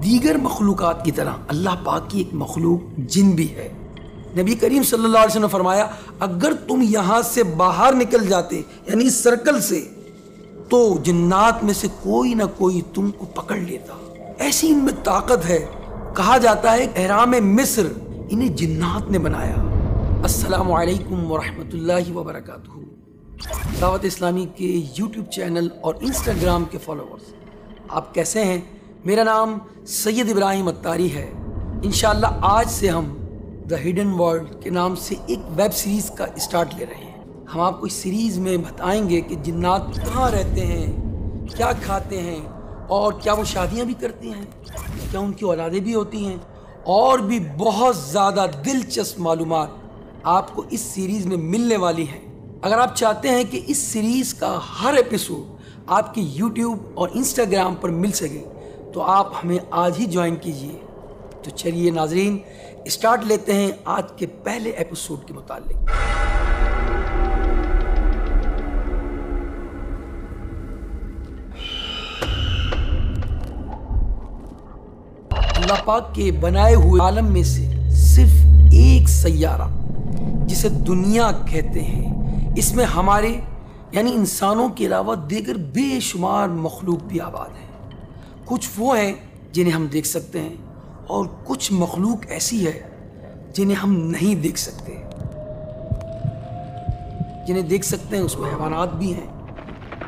دیگر مخلوقات کی طرح اللہ پاک کی ایک مخلوق جن بھی ہے۔ نبی کریم صلی اللہ علیہ وسلم نے فرمایا اگر تم یہاں سے باہر نکل جاتے یعنی اس سرکل سے تو جنات میں سے کوئی نہ کوئی تم کو پکڑ لیتا، ایسی ان میں طاقت ہے۔ کہا جاتا ہے احرام مصر انہیں جنات نے بنایا۔ السلام علیکم ورحمۃ اللہ وبرکاتہ۔ دعوت اسلامی کے یوٹیوب چینل اور انسٹاگرام کے فالوورز، آپ کیسے ہیں؟ میرا نام سید ابراہیم اتاری ہے۔ انشاءاللہ آج سے ہم دا ہڈن ورلڈ کے نام سے ایک ویب سیریز کا اسٹارٹ لے رہے ہیں۔ ہم آپ کو اس سیریز میں بتائیں گے کہ جنات کہاں رہتے ہیں، کیا کھاتے ہیں، اور کیا وہ شادیاں بھی کرتے ہیں، کیا ان کی اولادیں بھی ہوتی ہیں، اور بھی بہت زیادہ دلچسپ معلومات آپ کو اس سیریز میں ملنے والی ہیں۔ اگر آپ چاہتے ہیں کہ اس سیریز کا ہر ایپیسوڈ آپ کے یوٹیوب اور انسٹاگرام پر مل سکے تو آپ ہمیں آج ہی جوائن کیجئے۔ تو چلیے ناظرین اسٹارٹ لیتے ہیں آج کے پہلے ایپیسوڈ کے متعلق۔ اللہ پاک کے بنائے ہوئے عالم میں سے صرف ایک سیارہ جسے دنیا کہتے ہیں، اس میں ہمارے یعنی انسانوں کے علاوہ دیگر بے شمار مخلوق بھی آباد ہیں۔ کچھ وہ ہیں جنہیں ہم دیکھ سکتے ہیں اور کچھ مخلوق ایسی ہے جنہیں ہم نہیں دیکھ سکتے۔ جنہیں دیکھ سکتے ہیں اس میں حیوانات بھی ہیں،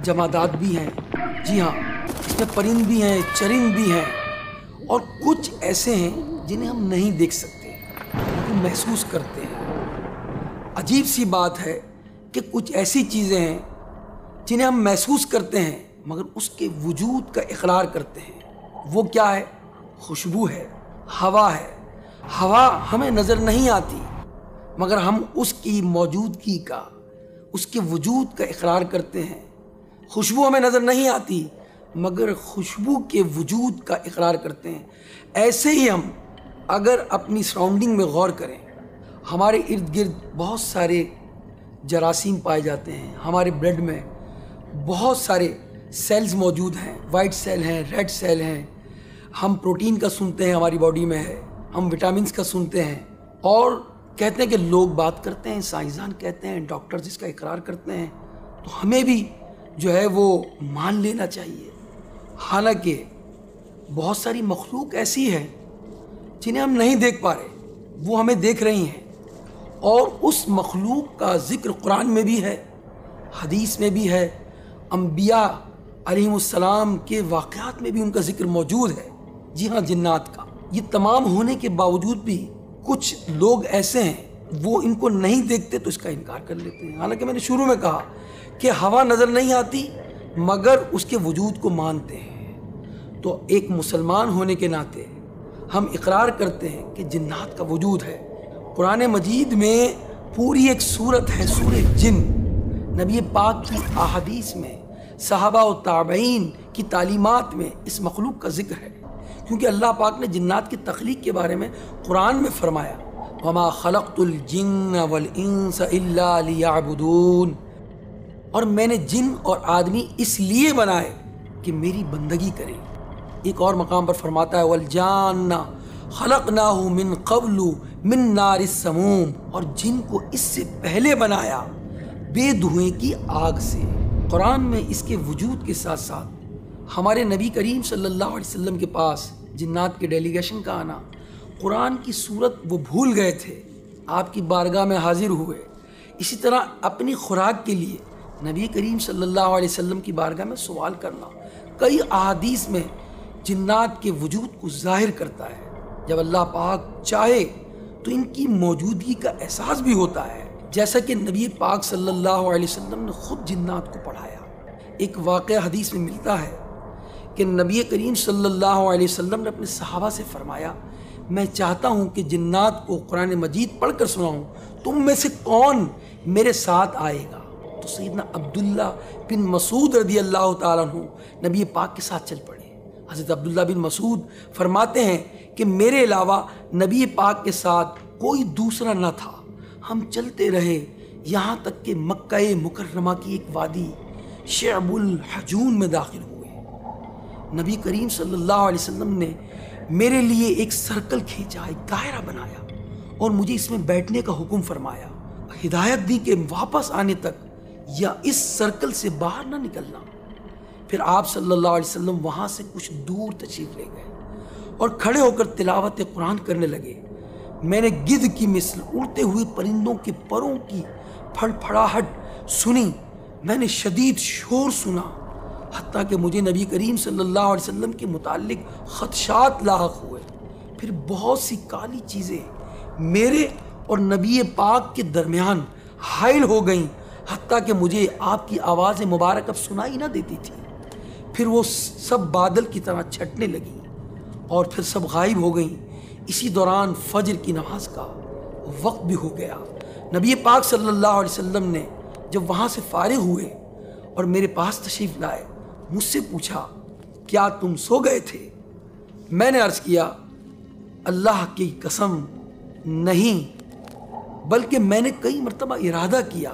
جمادات بھی ہیں، جی ہاں اس میں پرند بھی ہیں، چرند بھی ہیں، اور کچھ ایسے ہیں جنہیں ہم نہیں دیکھ سکتے لیکن محسوس کرتے ہیں۔ عجیب سی بات ہے کہ کچھ ایسی چیزیں ہیں جنہیں ہم محسوس کرتے ہیں مگر اس کے وجود کا اقرار کرتے ہیں۔ وہ کیا ہے؟ خوشبو ہے، ہوا ہے۔ ہوا ہمیں نظر نہیں آتی مگر ہم اس کی موجودگی کا، اس کے وجود کا اقرار کرتے ہیں۔ خوشبو ہمیں نظر نہیں آتی مگر خوشبو کے وجود کا اقرار کرتے ہیں۔ ایسے ہی ہم اگر اپنی سراؤنڈنگ میں غور کریں، ہمارے ارد گرد بہت سارے جراثیم پائے جاتے ہیں، ہمارے بلڈ میں بہت سارے سیلز موجود ہیں، وائٹ سیل ہیں، ریڈ سیل ہیں، ہم پروٹین کا سنتے ہیں ہماری باڈی میں ہے، ہم وٹامنز کا سنتے ہیں، اور کہتے ہیں کہ لوگ بات کرتے ہیں، سائنسدان کہتے ہیں، ڈاکٹرز اس کا اقرار کرتے ہیں، تو ہمیں بھی جو ہے وہ مان لینا چاہیے۔ حالانکہ بہت ساری مخلوق ایسی ہے جنہیں ہم نہیں دیکھ پا رہے، وہ ہمیں دیکھ رہی ہیں، اور اس مخلوق کا ذکر قرآن میں بھی ہے، حدیث میں بھی ہے، انبیاء علیہ السلام کے واقعات میں بھی ان کا ذکر موجود ہے۔ جی ہاں جنات کا۔ یہ تمام ہونے کے باوجود بھی کچھ لوگ ایسے ہیں وہ ان کو نہیں دیکھتے تو اس کا انکار کر لیتے ہیں۔ حالانکہ میں نے شروع میں کہا کہ ہوا نظر نہیں آتی مگر اس کے وجود کو مانتے ہیں۔ تو ایک مسلمان ہونے کے ناطے ہم اقرار کرتے ہیں کہ جنات کا وجود ہے۔ قرآن مجید میں پوری ایک سورت ہے، سورہ جن۔ نبی پاک کی احادیث میں، صحابہ و تابعین کی تعلیمات میں اس مخلوق کا ذکر ہے، کیونکہ اللہ پاک نے جنات کی تخلیق کے بارے میں قرآن میں فرمایا وَمَا خَلَقْتُ الْجِنَّ وَالْإِنسَ إِلَّا لِيَعْبُدُونَ، اور میں نے جن اور آدمی اس لیے بنائے کہ میری بندگی کریں۔ ایک اور مقام پر فرماتا ہے وَالْجَانَّ خَلَقْنَاهُ مِن قَبْلُ مِن نَارِ السَّمُومِ، اور جن کو اس سے پہلے بنایا بے دھوئیں کی آگ سے۔ قرآن میں اس کے وجود کے ساتھ ساتھ ہمارے نبی کریم صلی اللہ علیہ وسلم کے پاس جنات کے ڈیلیگیشن کا آنا، قرآن کی صورت وہ بھول گئے تھے، آپ کی بارگاہ میں حاضر ہوئے۔ اسی طرح اپنی خوراک کے لیے نبی کریم صلی اللہ علیہ وسلم کی بارگاہ میں سوال کرنا، کئی احادیث میں جنات کے وجود کو ظاہر کرتا ہے۔ جب اللہ پاک چاہے تو ان کی موجودگی کا احساس بھی ہوتا ہے، جیسا کہ نبی پاک صلی اللہ علیہ وسلم نے خود جنات کو پڑھایا۔ ایک واقعہ حدیث میں ملتا ہے کہ نبی کریم صلی اللہ علیہ وسلم نے اپنے صحابہ سے فرمایا میں چاہتا ہوں کہ جنات کو قرآن مجید پڑھ کر سناؤں، تم میں سے کون میرے ساتھ آئے گا؟ تو سیدنا عبداللہ بن مسعود رضی اللہ تعالیٰ عنہ نبی پاک کے ساتھ چل پڑے۔ حضرت عبداللہ بن مسعود فرماتے ہیں کہ میرے علاوہ نبی پاک کے ساتھ کوئی دوسرا نہ تھا۔ ہم چلتے رہے یہاں تک کہ مکہ مکرمہ کی ایک وادی شعب الحجون میں داخل ہوئے۔ نبی کریم صلی اللہ علیہ وسلم نے میرے لیے ایک سرکل کھینچا، ایک دائرہ بنایا اور مجھے اس میں بیٹھنے کا حکم فرمایا، ہدایت دی کہ واپس آنے تک یا اس سرکل سے باہر نہ نکلنا۔ پھر آپ صلی اللہ علیہ وسلم وہاں سے کچھ دور تشریف لے گئے اور کھڑے ہو کر تلاوت قرآن کرنے لگے۔ میں نے گدھ کی مثل اڑتے ہوئے پرندوں کے پروں کی پھڑ پھڑاہٹ سنی، میں نے شدید شور سنا، حتیٰ کہ مجھے نبی کریم صلی اللہ علیہ وسلم کے متعلق خدشات لاحق ہوئے۔ پھر بہت سی کالی چیزیں میرے اور نبی پاک کے درمیان حائل ہو گئیں، حتیٰ کہ مجھے آپ کی آواز مبارک اب سنائی نہ دیتی تھی۔ پھر وہ سب بادل کی طرح چھٹنے لگیں اور پھر سب غائب ہو گئیں۔ اسی دوران فجر کی نماز کا وقت بھی ہو گیا۔ نبی پاک صلی اللہ علیہ وسلم نے جب وہاں سے فارغ ہوئے اور میرے پاس تشریف لائے، مجھ سے پوچھا، کیا تم سو گئے تھے؟ میں نے عرض کیا، اللہ کی قسم نہیں، بلکہ میں نے کئی مرتبہ ارادہ کیا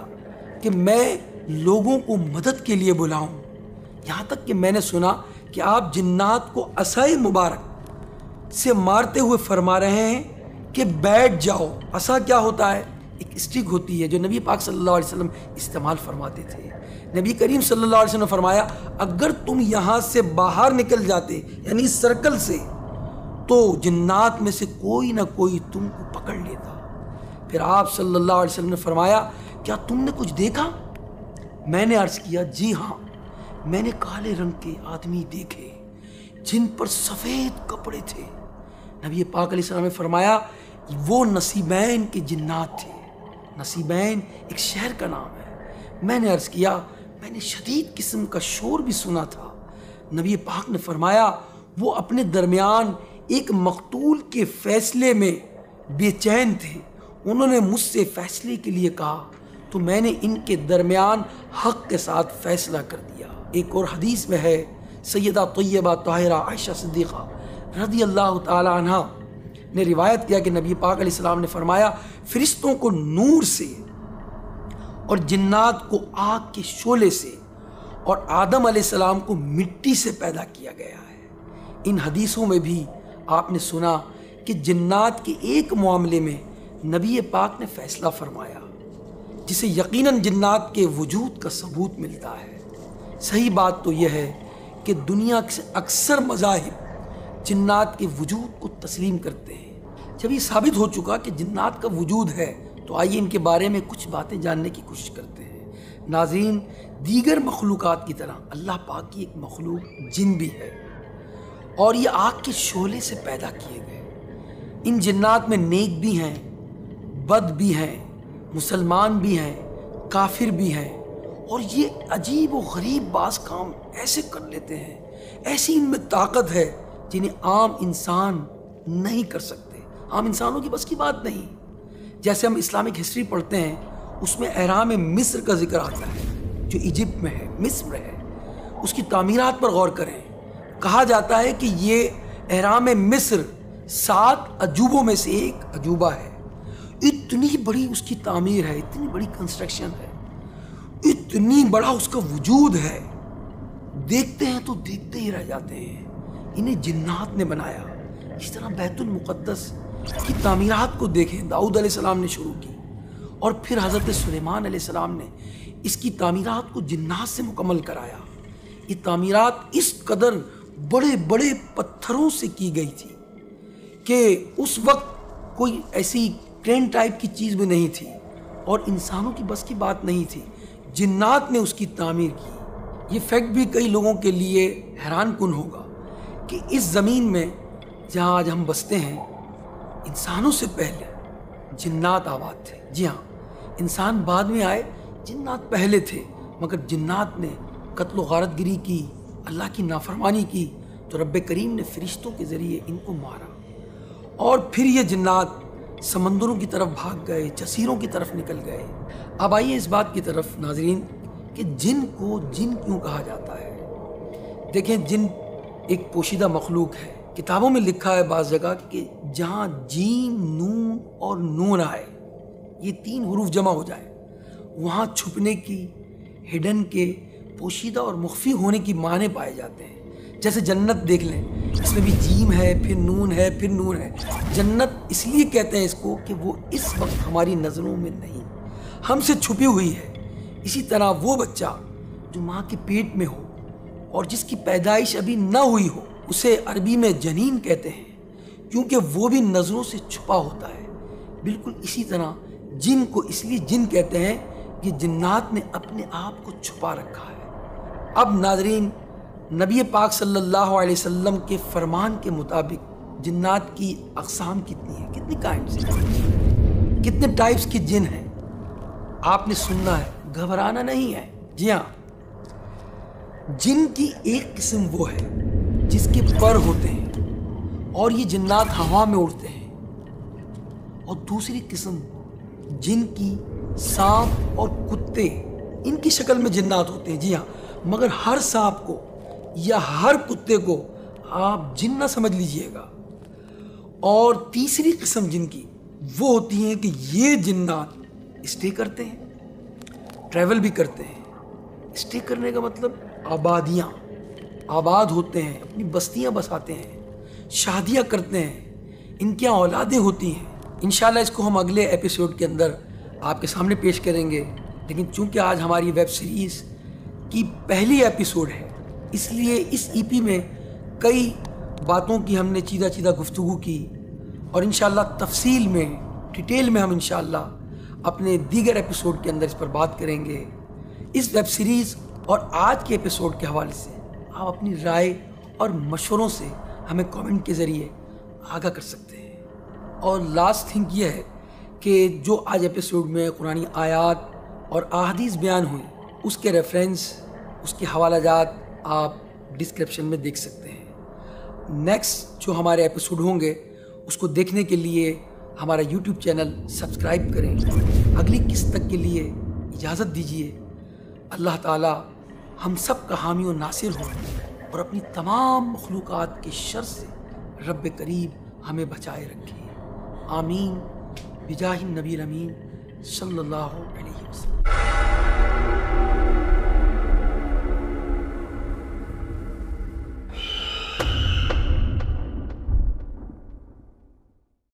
کہ میں لوگوں کو مدد کے لیے بلاؤں، یہاں تک کہ میں نے سنا کہ آپ جنات کو عصائے مبارک سے مارتے ہوئے فرما رہے ہیں کہ بیٹھ جاؤ۔ عصا کیا ہوتا ہے؟ ایک اسٹک ہوتی ہے جو نبی پاک صلی اللہ علیہ وسلم استعمال فرماتے تھے۔ نبی کریم صلی اللہ علیہ وسلم نے فرمایا، اگر تم یہاں سے باہر نکل جاتے یعنی اس سرکل سے، تو جنات میں سے کوئی نہ کوئی تم کو پکڑ لیتا۔ پھر آپ صلی اللہ علیہ وسلم نے فرمایا، کیا تم نے کچھ دیکھا؟ میں نے عرض کیا، جی ہاں، میں نے کالے رنگ کے آدمی دیکھے جن پر سفید کپڑے تھے۔ نبی پاک علیہ السلام نے فرمایا، وہ نصیبین کے جنات تھے۔ نصیبین ایک شہر کا نام ہے۔ میں نے عرض کیا، میں نے شدید قسم کا شور بھی سنا تھا۔ نبی پاک نے فرمایا، وہ اپنے درمیان ایک مقتول کے فیصلے میں بے چین تھے۔ انہوں نے مجھ سے فیصلے کے لیے کہا تو میں نے ان کے درمیان حق کے ساتھ فیصلہ کر دیا۔ ایک اور حدیث میں ہے، سیدہ طیبہ طاہرہ عائشہ صدیقہ رضی اللہ تعالی عنہ نے روایت کیا کہ نبی پاک علیہ السلام نے فرمایا، فرشتوں کو نور سے اور جنات کو آگ کے شعلے سے اور آدم علیہ السلام کو مٹی سے پیدا کیا گیا ہے۔ ان حدیثوں میں بھی آپ نے سنا کہ جنات کے ایک معاملے میں نبی پاک نے فیصلہ فرمایا جسے یقیناً جنات کے وجود کا ثبوت ملتا ہے۔ صحیح بات تو یہ ہے کہ دنیا کے اکثر مذاہب جنات کے وجود کو تسلیم کرتے ہیں۔ جب یہ ثابت ہو چکا کہ جنات کا وجود ہے تو آئیے ان کے بارے میں کچھ باتیں جاننے کی کوشش کرتے ہیں۔ ناظرین، دیگر مخلوقات کی طرح اللہ پاک کی ایک مخلوق جن بھی ہے اور یہ آگ کے شعلے سے پیدا کیے گئے۔ ان جنات میں نیک بھی ہیں، بد بھی ہیں، مسلمان بھی ہیں، کافر بھی ہیں، اور یہ عجیب و غریب بعض کام ایسے کر لیتے ہیں، ایسی ان میں طاقت ہے جنہیں عام انسان نہیں کر سکتے۔ عام انسانوں کی بس کی بات نہیں۔ جیسے ہم اسلامک ہسٹری پڑھتے ہیں، اس میں اہرام مصر کا ذکر آتا ہے جو ایجپٹ میں ہے، مصر میں ہے۔ اس کی تعمیرات پر غور کریں۔ کہا جاتا ہے کہ یہ اہرام مصر 7 عجوبوں میں سے ایک عجوبہ ہے۔ اتنی بڑی اس کی تعمیر ہے، اتنی بڑی کنسٹرکشن ہے، اتنی بڑا اس کا وجود ہے، دیکھتے ہیں تو دیکھتے ہی رہ جاتے ہیں۔ انہیں جنات نے بنایا۔ اس طرح بیت المقدس کی تعمیرات کو دیکھیں، داؤد علیہ السلام نے شروع کی اور پھر حضرت سلیمان علیہ السلام نے اس کی تعمیرات کو جنات سے مکمل کرایا۔ یہ تعمیرات اس قدر بڑے بڑے پتھروں سے کی گئی تھی کہ اس وقت کوئی ایسی کرین ٹائپ کی چیز بھی نہیں تھی اور انسانوں کی بس کی بات نہیں تھی، جنات نے اس کی تعمیر کی۔ یہ فیکٹ بھی کئی لوگوں کے لیے حیران کن ہوگا کہ اس زمین میں جہاں آج ہم بستے ہیں، انسانوں سے پہلے جنات آباد تھے۔ جی ہاں، انسان بعد میں آئے، جنات پہلے تھے، مگر جنات نے قتل و غارت گری کی، اللہ کی نافرمانی کی تو رب کریم نے فرشتوں کے ذریعے ان کو مارا، اور پھر یہ جنات سمندروں کی طرف بھاگ گئے، جزیروں کی طرف نکل گئے۔ اب آئیے اس بات کی طرف ناظرین کہ جن کو جن کیوں کہا جاتا ہے۔ دیکھیں، جن ایک پوشیدہ مخلوق ہے۔ کتابوں میں لکھا ہے بعض جگہ کہ جہاں جیم، نون اور نون آئے، یہ 3 حروف جمع ہو جائے، وہاں چھپنے کی، ہڈن کے، پوشیدہ اور مخفی ہونے کی معنی پائے جاتے ہیں۔ جیسے جنت دیکھ لیں، اس میں بھی جیم ہے، پھر نون ہے، پھر نور ہے۔ جنت اس لیے کہتے ہیں اس کو کہ وہ اس وقت ہماری نظروں میں نہیں، ہم سے چھپی ہوئی ہے۔ اسی طرح وہ بچہ جو ماں کے پیٹ میں ہو اور جس کی پیدائش ابھی نہ ہوئی ہو، اسے عربی میں جنین کہتے ہیں، کیونکہ وہ بھی نظروں سے چھپا ہوتا ہے۔ بالکل اسی طرح جن کو اس لیے جن کہتے ہیں کہ جنات نے اپنے آپ کو چھپا رکھا ہے۔ اب ناظرین، نبی پاک صلی اللہ علیہ وسلم کے فرمان کے مطابق جنات کی اقسام کتنی ہیں، کتنی کائنڈز ہیں، کتنے ٹائپس کے جن ہیں، آپ نے سننا ہے، گھبرانا نہیں ہے۔ جی ہاں، جن کی ایک قسم وہ ہے جس کے پر ہوتے ہیں اور یہ جنات ہوا میں اڑتے ہیں، اور دوسری قسم جن کی سانپ اور کتے، ان کی شکل میں جنات ہوتے ہیں۔ جی ہاں، مگر ہر سانپ کو یا ہر کتے کو آپ جن نہ سمجھ لیجئے گا۔ اور تیسری قسم جن کی وہ ہوتی ہیں کہ یہ جنات اسٹے کرتے ہیں، ٹریول بھی کرتے ہیں۔ اسٹے کرنے کا مطلب آبادیاں، آباد ہوتے ہیں، اپنی بستیاں بساتے ہیں، شادیاں کرتے ہیں، ان کی اولادیں ہوتی ہیں۔ انشاءاللہ اس کو ہم اگلے ایپیسوڈ کے اندر آپ کے سامنے پیش کریں گے، لیکن چونکہ آج ہماری ویب سیریز کی پہلی ایپیسوڈ ہے، اس لیے اس ای پی میں کئی باتوں کی ہم نے چیدہ گفتگو کی، اور انشاءاللہ تفصیل میں، ڈیٹیل میں ہم انشاءاللہ اپنے دیگر ایپیسوڈ کے اندر اس پر بات کریں گے۔ اس ویب سیریز اور آج کے ایپیسوڈ کے حوالے سے آپ اپنی رائے اور مشوروں سے ہمیں کامنٹ کے ذریعے آگاہ کر سکتے ہیں۔ اور لاسٹ تھنگ یہ ہے کہ جو آج ایپیسوڈ میں قرآنی آیات اور احادیث بیان ہوئیں، اس کے ریفرنس، اس کے حوالہ جات آپ ڈسکرپشن میں دیکھ سکتے ہیں۔ نیکسٹ جو ہمارے ایپیسوڈ ہوں گے اس کو دیکھنے کے لیے ہمارا یوٹیوب چینل سبسکرائب کریں۔ اگلی قسط تک کے لیے اجازت دیجیے۔ اللہ تعالی ہم سب کا حامی و ناصر ہوں، اور اپنی تمام مخلوقات کے شر سے رب قریب ہمیں بچائے رکھے۔ آمین بجاہ النبی الامین صلی اللہ علیہ وسلم۔